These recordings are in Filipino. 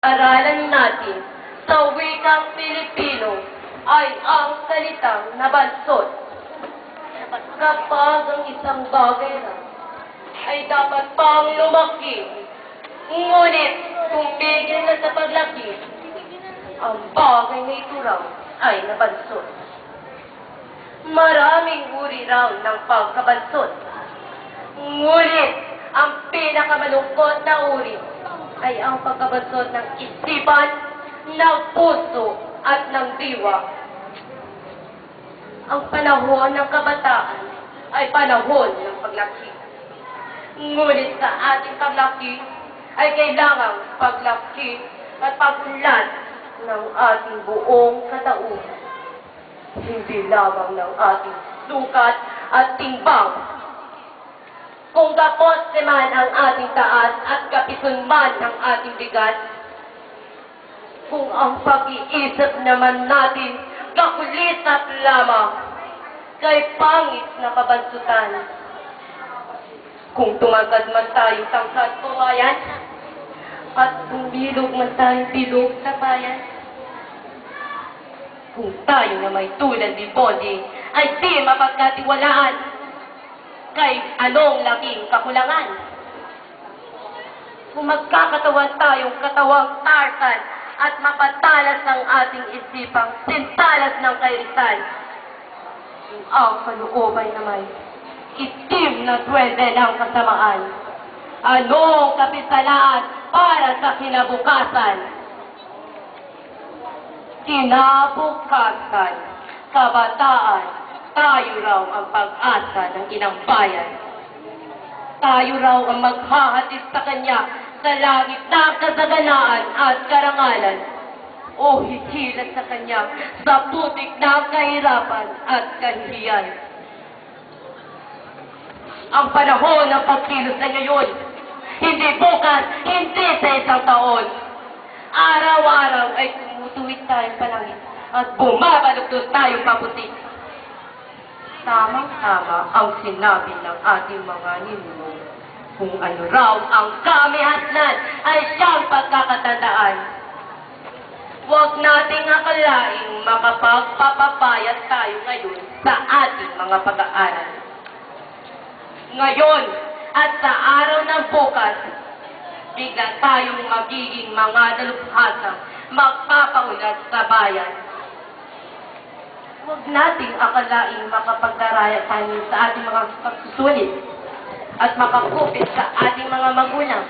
Aralan natin sa wikang Pilipino ay ang salitang nabansot. Kapag ang isang bagay na ay dapat pang lumaki, ngunit tumigil na sa paglaki, ang bagay na ito raw ay nabansot. Maraming uri raw ng pagkabansot, ngunit ang pinakamalungkot na uri ay ang pagkabansot ng isipan, ng puso, at ng diwa. Ang panahon ng kabataan ay panahon ng paglaki. Ngunit sa ating paglaki ay kailangang paglaki at pagunlad ng ating buong katauhan. Hindi lamang ng ating sukat at timbang. Kung gapos naman ang ating taas at kapison man ang ating bigat, kung ang pag-iisip naman natin kakulitat lamang, kay pangit na kabansutan. Kung tumagad man tayong tangkad kawayan, at bumilog man tayong bilog sa bayan, kung tayo na may tulad ni Bondi ay di mapagkatiwalaan, kay anong laking kakulangan? Kung magkakatawan tayong katawang Tarzan at mapatalas ang ating isipang sintalas ng kairisan, kung ang kalooban naman itim na duwende ng kasamaan, anong kapisalaan para sa kinabukasan? Kinabukasan, kabataan, tayo raw ang pag-asa ng inang bayan. Tayo raw ang maghahatid sa kanya sa langit ng kasaganaan at karangalan, o hihilat sa kanya sa putik na kahirapan at kahihiyan. Ang panahon ng pagkilos na ngayon, hindi bukas, hindi sa isang taon. Araw-araw ay tumutuwid tayong palangit at bumabalugtot tayong paputik. Tamang-tama ang sinabi ng ating mga ninuno. Kung ano raw ang kamihasnan ay siyang pagkakatandaan. Huwag nating akalaing makapagpapapayat tayo ngayon sa ating mga pag-aaral. Ngayon at sa araw ng bukas, bigla tayong magiging mga dalubhasang magpapaunlad sa bayan. Huwag nating akalaing makapagdaraya tayo sa ating mga pagsusulit at makakupit sa ating mga magulang.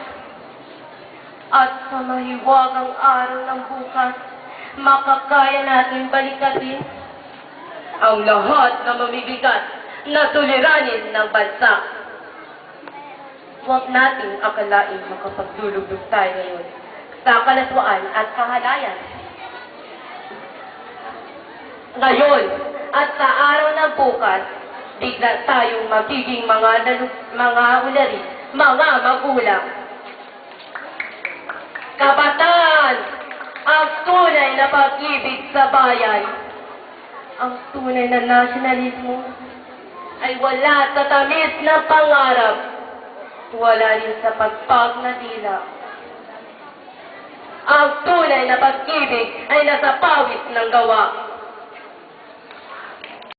At sa mahiwagang araw ng bukas, makakaya natin balikatin ang lahat na mamibigat na suliranin ng bansa. Huwag nating akalaing makapagdulugdog tayo ngayon sa kalatwaan at kahalayan. Ngayon at sa araw ng bukas, bigla tayong magiging mga ulari, mga magulang. Kabataan, ang tunay na pag-ibig sa bayan, ang tunay na nasyonalismo ay wala sa tamis na pangarap, wala rin sa pagpag na dila. Ang tunay na pag-ibig ay nasa pawis ng gawa.